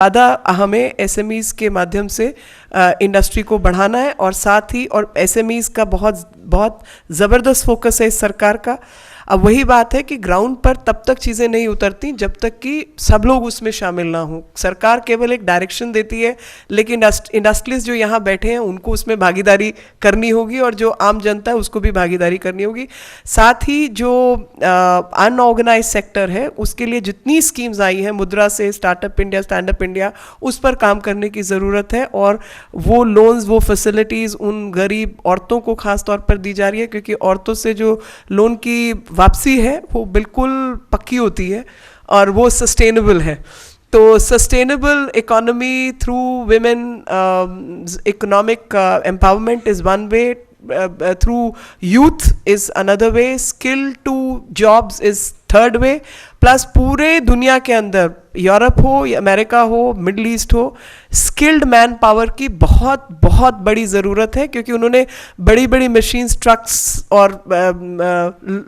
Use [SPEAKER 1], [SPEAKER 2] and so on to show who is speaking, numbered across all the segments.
[SPEAKER 1] ज़्यादा हमें एसएमईज़ के माध्यम से इंडस्ट्री को बढ़ाना है और साथ ही और एसएमईज़ का बहुत बहुत ज़बरदस्त फोकस है इस सरकार का। अब वही बात है कि ग्राउंड पर तब तक चीज़ें नहीं उतरती जब तक कि सब लोग उसमें शामिल ना हों। सरकार केवल एक डायरेक्शन देती है, लेकिन इंडस्ट्रियलिस्ट जो यहाँ बैठे हैं उनको उसमें भागीदारी करनी होगी और जो आम जनता है उसको भी भागीदारी करनी होगी। साथ ही जो अनऑर्गेनाइज सेक्टर है उसके लिए जितनी स्कीम्स आई हैं, मुद्रा से startup India, stand up India, उस पर काम करने की ज़रूरत है। और वो लोन्स, वो फैसिलिटीज़ उन गरीब औरतों को ख़ास तौर पर दी जा रही है, क्योंकि औरतों से जो लोन की वापसी है वो बिल्कुल पक्की होती है और वो सस्टेनेबल है। तो sustainable economy through women economic empowerment is one way, through youth is another way, skill to jobs is third way, plus पूरे दुनिया के अंदर, यूरोप हो या अमेरिका हो, मिडल ईस्ट हो, स्किल्ड मैन पावर की बहुत बहुत बड़ी ज़रूरत है, क्योंकि उन्होंने बड़ी बड़ी मशीन्स, ट्रक्स और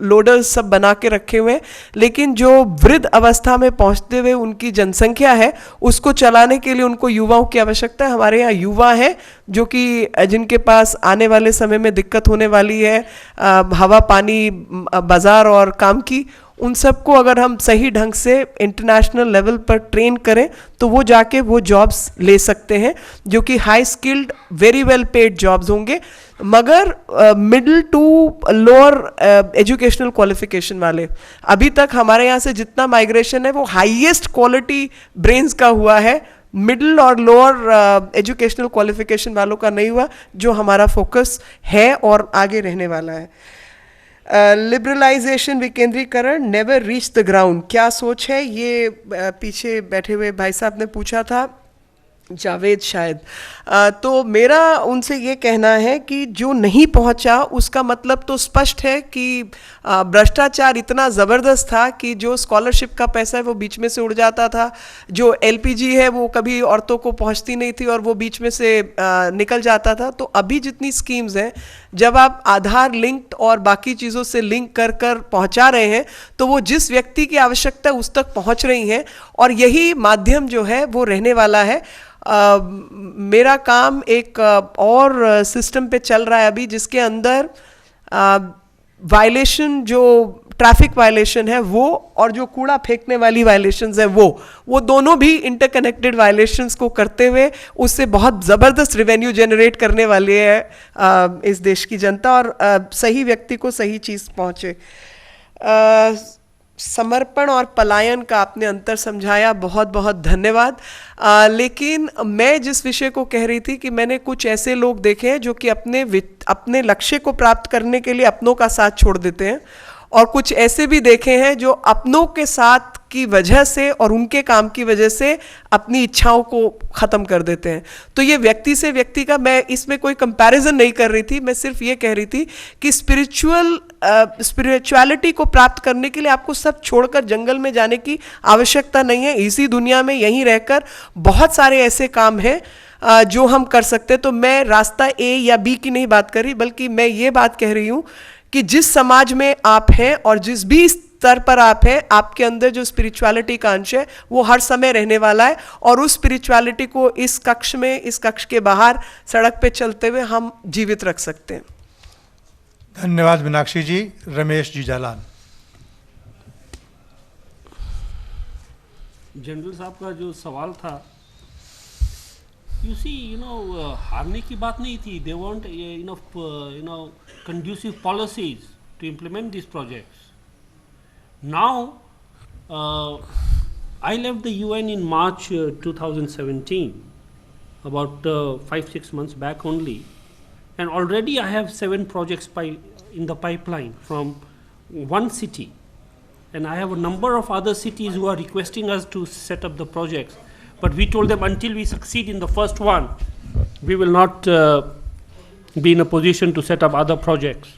[SPEAKER 1] लोडर्स सब बना के रखे हुए हैं, लेकिन जो वृद्ध अवस्था में पहुंचते हुए उनकी जनसंख्या है उसको चलाने के लिए उनको युवाओं की आवश्यकता है। हमारे यहाँ युवा हैं जो कि जिनके पास आने वाले समय में दिक्कत होने वाली है हवा, पानी, बाज़ार और काम की, उन सबको अगर हम सही ढंग से इंटरनेशनल लेवल पर ट्रेन करें तो वो जाके वो जॉब्स ले सकते हैं, जो कि high skilled, very well paid jobs होंगे, मगर middle to lower educational qualification वाले। अभी तक हमारे यहाँ से जितना माइग्रेशन है वो हाईएस्ट क्वालिटी ब्रेन्स का हुआ है, मिडिल और लोअर एजुकेशनल क्वालिफिकेशन वालों का नहीं हुआ, जो हमारा फोकस है और आगे रहने वाला है। लिबरलाइजेशन, विकेंद्रीकरण, नेवर रीच द ग्राउंड, क्या सोच है? ये पीछे बैठे हुए भाई साहब ने पूछा था, जावेद शायद। तो मेरा उनसे ये कहना है कि जो नहीं पहुंचा उसका मतलब तो स्पष्ट है कि भ्रष्टाचार इतना ज़बरदस्त था कि जो स्कॉलरशिप का पैसा है वो बीच में से उड़ जाता था, जो एलपीजी है वो कभी औरतों को पहुंचती नहीं थी और वो बीच में से निकल जाता था। तो अभी जितनी स्कीम्स हैं, जब आप आधार लिंक्ड और बाकी चीज़ों से लिंक कर कर पहुँचा रहे हैं तो वो जिस व्यक्ति की आवश्यकता है उस तक पहुँच रही हैं, और यही माध्यम जो है वो रहने वाला है। मेरा काम एक और सिस्टम पे चल रहा है अभी, जिसके अंदर वायलेशन, जो ट्रैफिक वायलेशन है वो और जो कूड़ा फेंकने वाली वायलेशंस है वो दोनों भी इंटरकनेक्टेड वायलेशंस को करते हुए उससे बहुत ज़बरदस्त रेवेन्यू जनरेट करने वाली है इस देश की जनता, और सही व्यक्ति को सही चीज़ पहुँचे। समर्पण और पलायन का आपने अंतर समझाया, बहुत बहुत धन्यवाद। लेकिन मैं जिस विषय को कह रही थी कि मैंने कुछ ऐसे लोग देखे हैं जो कि अपने लक्ष्य को प्राप्त करने के लिए अपनों का साथ छोड़ देते हैं, और कुछ ऐसे भी देखे हैं जो अपनों के साथ की वजह से और उनके काम की वजह से अपनी इच्छाओं को ख़त्म कर देते हैं। तो ये व्यक्ति से व्यक्ति का, मैं इसमें कोई कंपैरिजन नहीं कर रही थी, मैं सिर्फ ये कह रही थी कि स्पिरिचुअलिटी को प्राप्त करने के लिए आपको सब छोड़कर जंगल में जाने की आवश्यकता नहीं है। इसी दुनिया में यहीं रहकर बहुत सारे ऐसे काम हैं जो हम कर सकते हैं। तो मैं रास्ता ए या बी की नहीं बात कर रही, बल्कि मैं ये बात कह रही हूँ कि जिस समाज में आप हैं और जिस भी स्तर पर आप हैं, आपके अंदर जो स्पिरिचुअलिटी का अंश है वो हर समय रहने वाला है, और उस स्पिरिचुअलिटी को इस कक्ष में, इस कक्ष के बाहर सड़क पे चलते हुए हम जीवित रख सकते हैं।
[SPEAKER 2] धन्यवाद मीनाक्षी जी। रमेश जी जालान।
[SPEAKER 3] जनरल साहब का जो सवाल था, you see, हारने की बात नहीं थी। They want conducive policies to implement these projects. Now, I left the UN in March 2017, about 5-6 months back only, and already I have 7 projects in the pipeline from one city, and I have a number of other cities who are requesting us to set up the projects. But we told them until we succeed in the first one, we will not be in a position to set up other projects.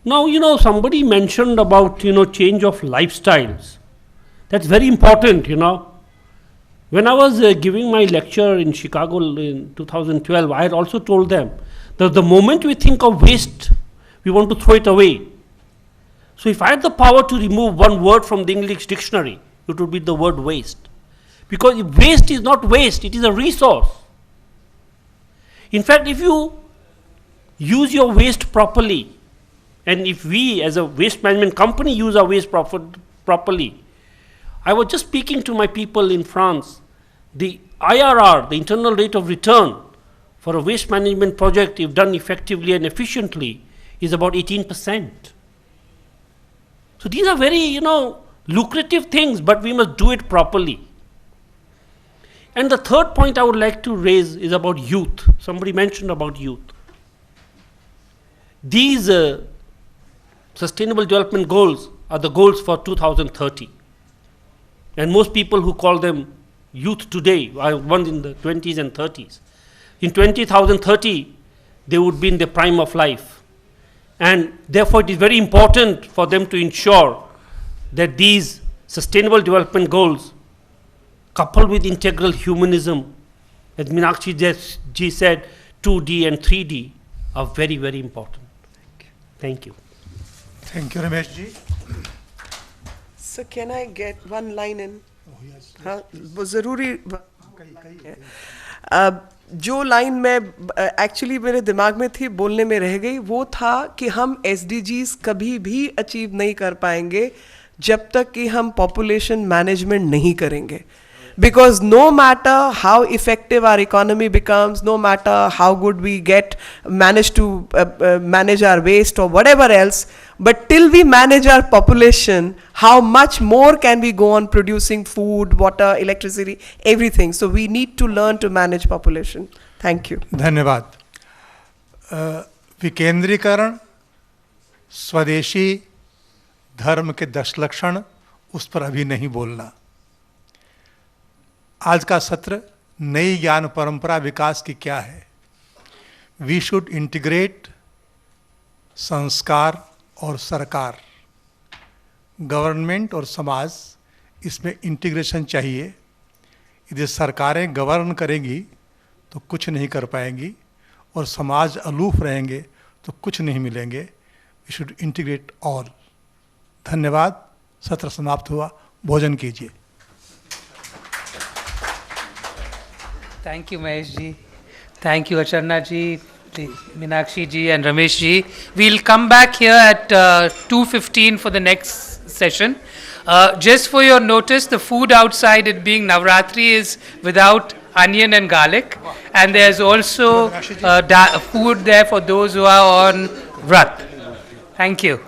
[SPEAKER 3] Now, somebody mentioned about, change of lifestyles. That's very important, When I was giving my lecture in Chicago in 2012, I had also told them that the moment we think of waste, we want to throw it away. So if I had the power to remove one word from the English dictionary, it would be the word waste. Because waste is not waste, it is a resource. In fact, if you use your waste properly, and if we as a waste management company use our waste properly, I was just speaking to my people in France, the IRR, the internal rate of return for a waste management project, if done effectively and efficiently, is about 18%. So these are very, lucrative things, but we must do it properly. And the third point I would like to raise is about youth. Somebody mentioned about youth. These Sustainable Development Goals are the goals for 2030. And most people who call them youth today are ones in the 20s and 30s. In 2030, they would be in the prime of life. And therefore, it is very important for them to ensure that these Sustainable Development Goals, coupled with integral humanism, as Meenakshi ji said, 2D and 3D, are very, very important. Thank you.
[SPEAKER 2] Thank you, Ramesh ji.
[SPEAKER 1] So can I get one line in?
[SPEAKER 2] Oh, yes.
[SPEAKER 1] हाँ, वो ज़रूरी जो line में actually मेरे दिमाग में थी, बोलने में रह गई, वो था कि हम SDGs कभी भी अचीव नहीं कर पाएंगे जब तक कि हम पॉपुलेशन मैनेजमेंट नहीं करेंगे. Because no matter how effective our economy becomes, no matter how good we manage to manage our waste or whatever else, but till we manage our population, how much more can we go on producing food, water, electricity, everything. So we need to learn to manage population. Thank you.
[SPEAKER 2] धन्यवाद. विकेंद्रीकरण, स्वदेशी, धर्म के 10 लक्षण, उस पर अभी नहीं बोलना. आज का सत्र नई ज्ञान परंपरा विकास की क्या है. वी शुड इंटीग्रेट संस्कार और सरकार, गवर्नमेंट और समाज, इसमें इंटीग्रेशन चाहिए. यदि सरकारें गवर्न करेंगी तो कुछ नहीं कर पाएंगी और समाज अलूफ रहेंगे तो कुछ नहीं मिलेंगे. We should integrate all. धन्यवाद. सत्र समाप्त हुआ. भोजन कीजिए.
[SPEAKER 4] Thank you, Mahesh ji. Thank you, Acharna ji, Meenakshi ji, and Ramesh ji. We'll come back here at 2:15 for the next session. Just for your notice, the food outside, it being Navratri, is without onion and garlic, and there's also food there for those who are on Vrat. Thank you.